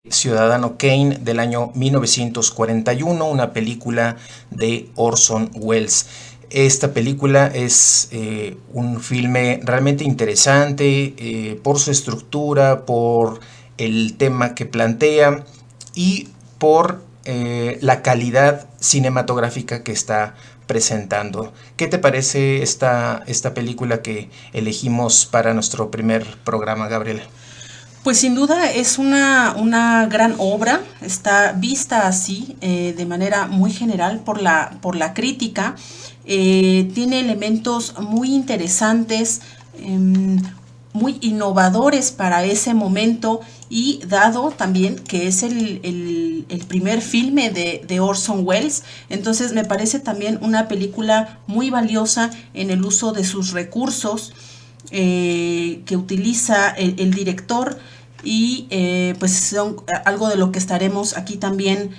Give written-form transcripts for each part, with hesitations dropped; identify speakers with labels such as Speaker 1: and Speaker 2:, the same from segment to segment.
Speaker 1: Ciudadano Kane del año 1941, una película de Orson Welles. Esta película es un filme realmente interesante por su estructura, por el tema que plantea y por la calidad cinematográfica que está presentando. ¿Qué te parece esta película que elegimos para nuestro primer programa, Gabriela?
Speaker 2: Pues sin duda es una gran obra, está vista así de manera muy general por la crítica. Tiene elementos muy interesantes, muy innovadores para ese momento, y dado también que es el primer filme de Orson Welles, entonces me parece también una película muy valiosa en el uso de sus recursos que utiliza el director, y pues son algo de lo que estaremos aquí también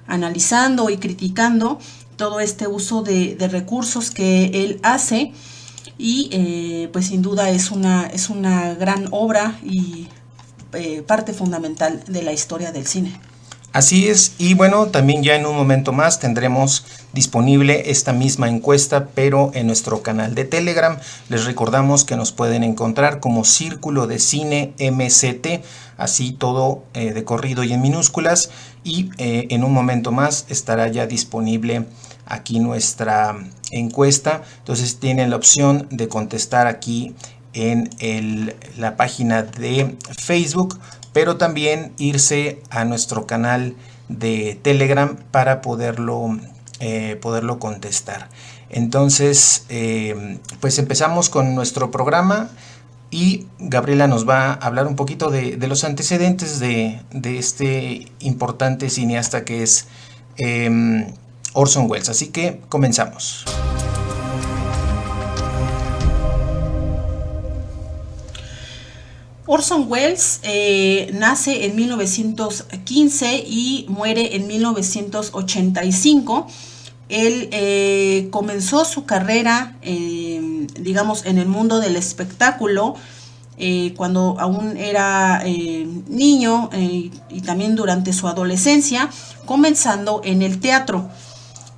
Speaker 2: analizando y criticando, todo este uso de recursos que él hace. Y pues sin duda es una gran obra y parte fundamental de la historia del cine.
Speaker 1: Así es, y bueno, también ya en un momento más tendremos disponible esta misma encuesta, pero en nuestro canal de Telegram. Les recordamos que nos pueden encontrar como Círculo de Cine MCT, así todo de corrido y en minúsculas, y en un momento más estará ya disponible aquí nuestra encuesta. Entonces tienen la opción de contestar aquí en la página de Facebook, pero también irse a nuestro canal de Telegram para poderlo contestar. Entonces, pues empezamos con nuestro programa y Gabriela nos va a hablar un poquito de los antecedentes de este importante cineasta que es Orson Welles. Así que comenzamos.
Speaker 2: Orson Welles nace en 1915 y muere en 1985. Él comenzó su carrera, digamos, en el mundo del espectáculo cuando aún era niño, y también durante su adolescencia, comenzando en el teatro.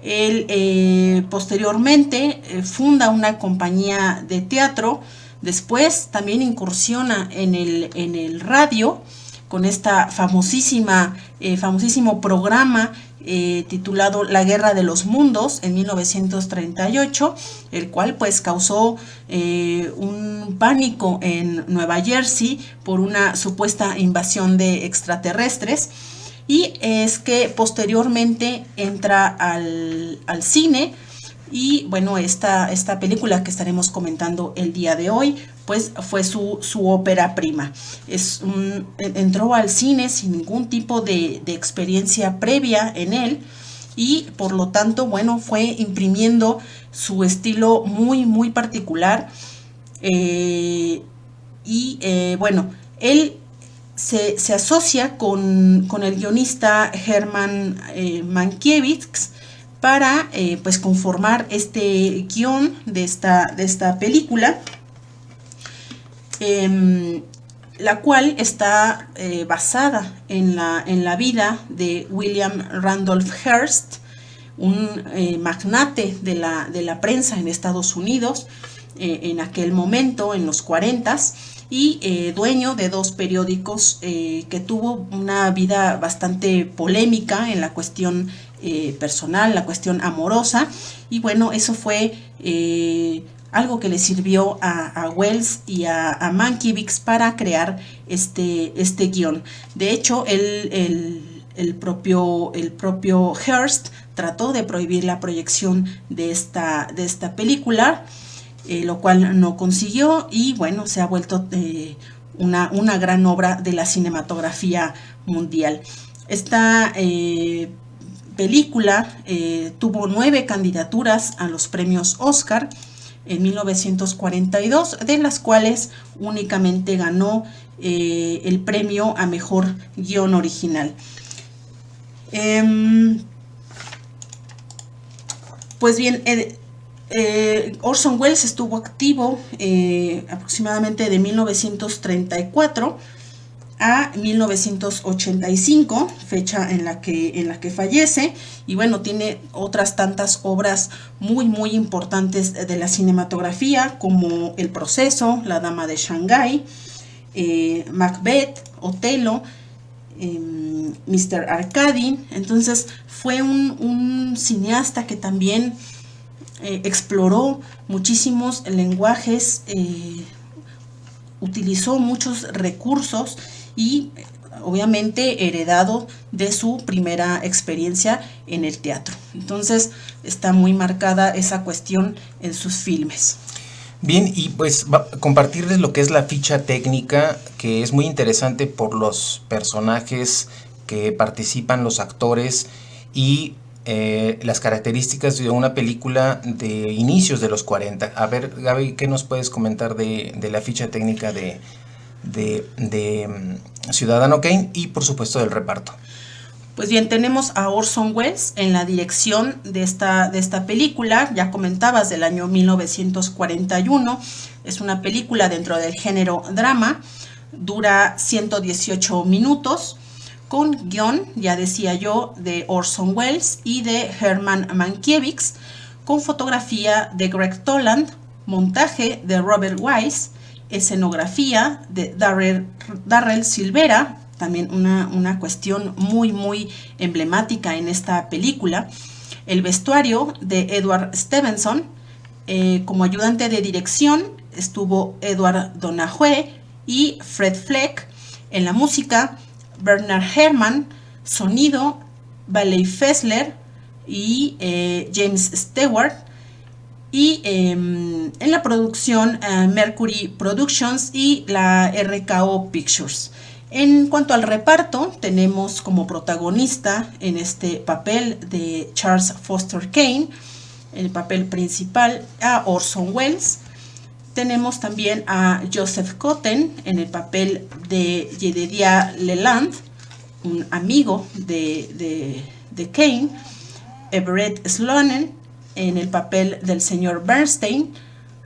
Speaker 2: Él posteriormente funda una compañía de teatro. Después también incursiona en el radio con esta famosísimo programa titulado La Guerra de los Mundos en 1938, el cual pues causó un pánico en Nueva Jersey por una supuesta invasión de extraterrestres. Y es que posteriormente entra al cine, y bueno, esta película que estaremos comentando el día de hoy, pues fue su ópera prima. Entró al cine sin ningún tipo de experiencia previa en él, y por lo tanto, bueno, fue imprimiendo su estilo muy particular. Bueno, él se asocia con el guionista Herman Mankiewicz para pues conformar este guión de esta película, la cual está basada en la vida de William Randolph Hearst, un magnate de la prensa en Estados Unidos en aquel momento, en los 40s, y dueño de dos periódicos, que tuvo una vida bastante polémica en la cuestión personal, la cuestión amorosa. Y bueno, eso fue algo que le sirvió a Welles y a Mankiewicz para crear este guión. De hecho, el propio Hearst trató de prohibir la proyección de esta película, lo cual no consiguió, y bueno, se ha vuelto una gran obra de la cinematografía mundial. Esta película tuvo 9 candidaturas a los premios Oscar en 1942, de las cuales únicamente ganó el premio a mejor guión original. Pues bien, Orson Welles estuvo activo aproximadamente de 1934 a 1985, fecha en la que fallece, y bueno, tiene otras tantas obras muy importantes de la cinematografía, como El Proceso, La Dama de Shanghái, Macbeth, Otelo, Mr. Arcady. Entonces fue un cineasta que también exploró muchísimos lenguajes, utilizó muchos recursos y obviamente heredado de su primera experiencia en el teatro. Entonces está muy marcada esa cuestión en sus filmes.
Speaker 1: Bien, y pues compartirles lo que es la ficha técnica, que es muy interesante por los personajes que participan, los actores y las características de una película de inicios de los 40. A ver, Gaby, ¿qué nos puedes comentar de la ficha técnica de Ciudadano Kane y por supuesto del reparto?
Speaker 2: Pues bien, tenemos a Orson Welles en la dirección de esta película. Ya comentabas, del año 1941. Es una película dentro del género drama. Dura 118 minutos. Con guión, ya decía yo, de Orson Welles y de Herman Mankiewicz. Con fotografía de Greg Toland. Montaje de Robert Wise. Escenografía de Darrell Silvera. También una cuestión muy emblemática en esta película. El vestuario de Edward Stevenson. Como ayudante de dirección estuvo Edward Donahue y Fred Fleck. En la música, Bernard Herrmann. Sonido, Bailey Fessler y James Stewart. Y en la producción, Mercury Productions y la RKO Pictures. En cuanto al reparto, tenemos como protagonista en este papel de Charles Foster Kane, el papel principal, a Orson Welles. Tenemos también a Joseph Cotten en el papel de Jedediah Leland, un amigo de Kane. Everett Sloane en el papel del señor Bernstein,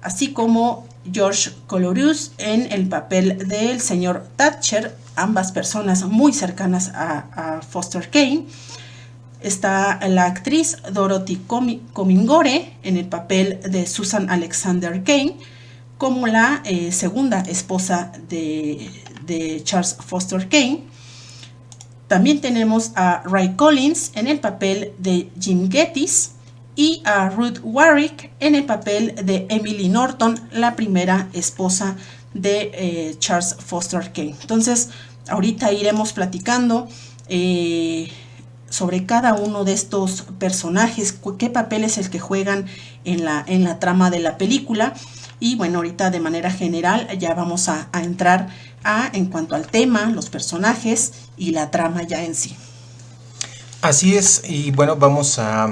Speaker 2: así como George Colorus en el papel del señor Thatcher, ambas personas muy cercanas a Foster Kane. Está la actriz Dorothy Comingore en el papel de Susan Alexander Kane, como la segunda esposa de Charles Foster Kane. También tenemos a Ray Collins en el papel de Jim Gettys y a Ruth Warrick en el papel de Emily Norton, la primera esposa de Charles Foster Kane. Entonces, ahorita iremos platicando sobre cada uno de estos personajes, qué papel es el que juegan en la trama de la película. Y bueno, ahorita de manera general ya vamos a entrar en cuanto al tema, los personajes y la trama ya en sí.
Speaker 1: Así es, y bueno, vamos a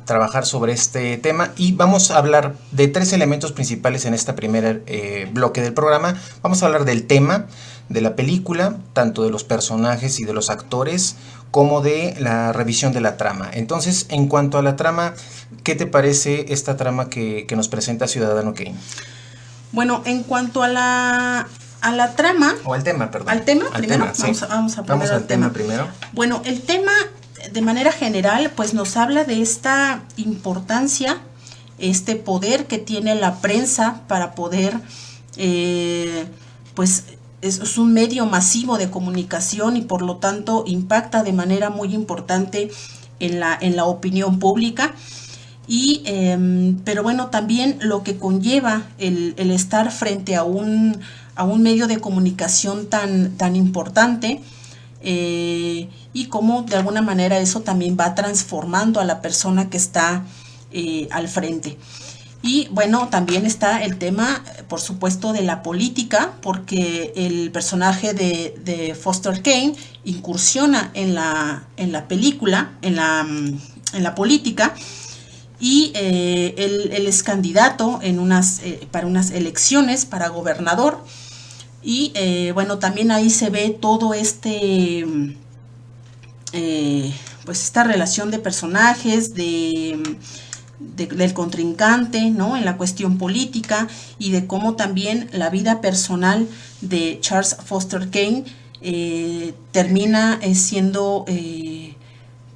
Speaker 1: trabajar sobre este tema y vamos a hablar de tres elementos principales en este primer bloque del programa. Vamos a hablar del tema de la película, tanto de los personajes y de los actores, como de la revisión de la trama. Entonces, en cuanto a la trama, ¿qué te parece esta trama que nos presenta Ciudadano Kane?
Speaker 2: Bueno, en cuanto a la trama...
Speaker 1: O al tema, perdón.
Speaker 2: ¿Al tema?
Speaker 1: Al
Speaker 2: primero,
Speaker 1: tema, sí.
Speaker 2: Vamos a poner
Speaker 1: Vamos al tema primero.
Speaker 2: Bueno, el tema, de manera general, pues nos habla de esta importancia, este poder que tiene la prensa para poder, pues es un medio masivo de comunicación y por lo tanto impacta de manera muy importante en la opinión pública. Y, pero bueno, también lo que conlleva el estar frente a un medio de comunicación tan importante, y cómo de alguna manera eso también va transformando a la persona que está al frente. Y bueno, también está el tema, por supuesto, de la política, porque el personaje de Foster Kane incursiona en la película, en la política, y él es candidato para unas elecciones para gobernador. Y bueno, también ahí se ve todo pues esta relación de personajes, de del contrincante, ¿no? En la cuestión política, y de cómo también la vida personal de Charles Foster Kane termina siendo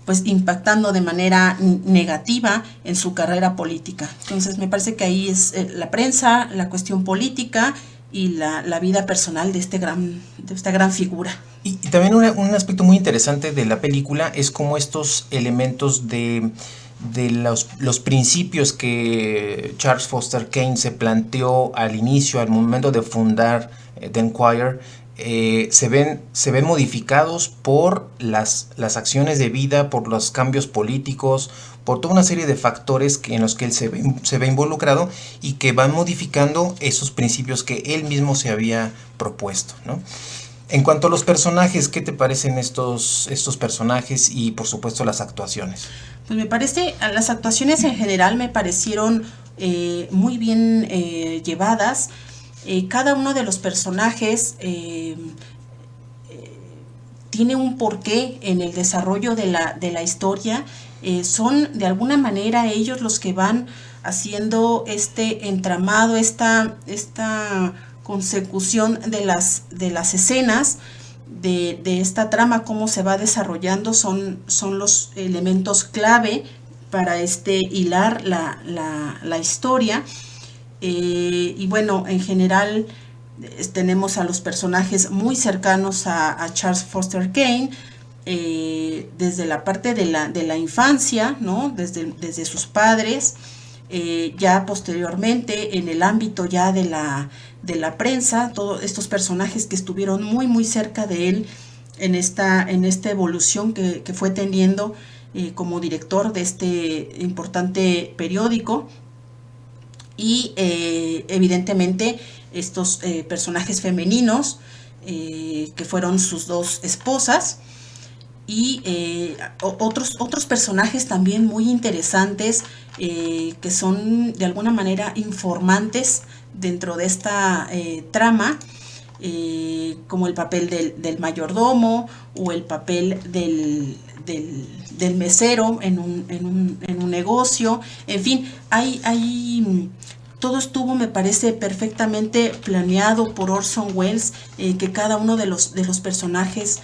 Speaker 2: pues impactando de manera negativa en su carrera política. Entonces me parece que ahí es la prensa, la cuestión política y la vida personal de esta gran figura.
Speaker 1: Y también un aspecto muy interesante de la película es cómo estos elementos de los principios que Charles Foster Kane se planteó al inicio, al momento de fundar The Enquirer, se ven modificados por las acciones de vida, por los cambios políticos, por toda una serie de factores en los que él se ve involucrado y que van modificando esos principios que él mismo se había propuesto, ¿no? En cuanto a los personajes, ¿qué te parecen estos personajes y por supuesto las actuaciones?
Speaker 2: Pues me parece, las actuaciones en general me parecieron muy bien llevadas. Cada uno de los personajes tiene un porqué en el desarrollo de la historia. Son de alguna manera ellos los que van haciendo este entramado, esta consecución de las escenas de esta trama, cómo se va desarrollando, son los elementos clave para hilar la historia. Y bueno, en general tenemos a los personajes muy cercanos a Charles Foster Kane, desde la parte de la infancia, ¿no? Desde sus padres, ya posteriormente en el ámbito ya de la prensa, todos estos personajes que estuvieron muy muy cerca de él en esta evolución que fue teniendo como director de este importante periódico. Y evidentemente estos personajes femeninos que fueron sus dos esposas, y otros personajes también muy interesantes que son de alguna manera informantes dentro de esta trama, como el papel del mayordomo o el papel del mesero en un negocio. En fin, todo estuvo, me parece, perfectamente planeado por Orson Welles, que cada uno de los personajes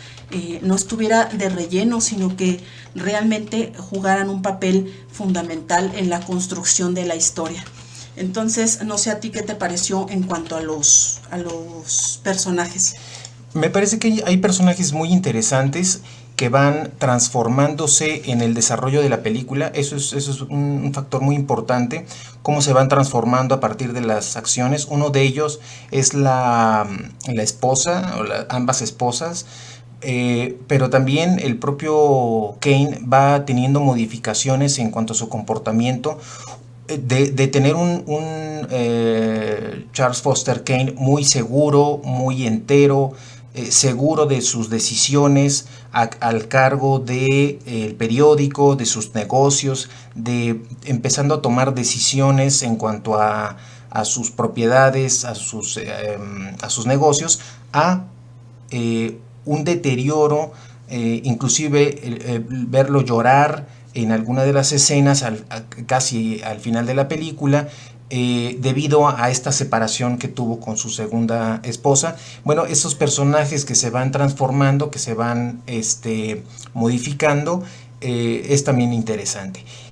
Speaker 2: no estuviera de relleno, sino que realmente jugaran un papel fundamental en la construcción de la historia. Entonces, no sé a ti qué te pareció en cuanto a los personajes.
Speaker 1: Me parece que hay personajes muy interesantes que van transformándose en el desarrollo de la película. Eso es un factor muy importante, cómo se van transformando a partir de las acciones. Uno de ellos es la esposa, o ambas esposas, pero también el propio Kane va teniendo modificaciones en cuanto a su comportamiento. De tener un Charles Foster Kane muy seguro, muy entero, seguro de sus decisiones, al cargo del periódico, de sus negocios, empezando a tomar decisiones en cuanto a sus propiedades, a sus negocios, a un deterioro, inclusive verlo llorar en alguna de las escenas casi al final de la película, debido a esta separación que tuvo con su segunda esposa. Bueno, esos personajes que se van transformando, que se van modificando, es también interesante.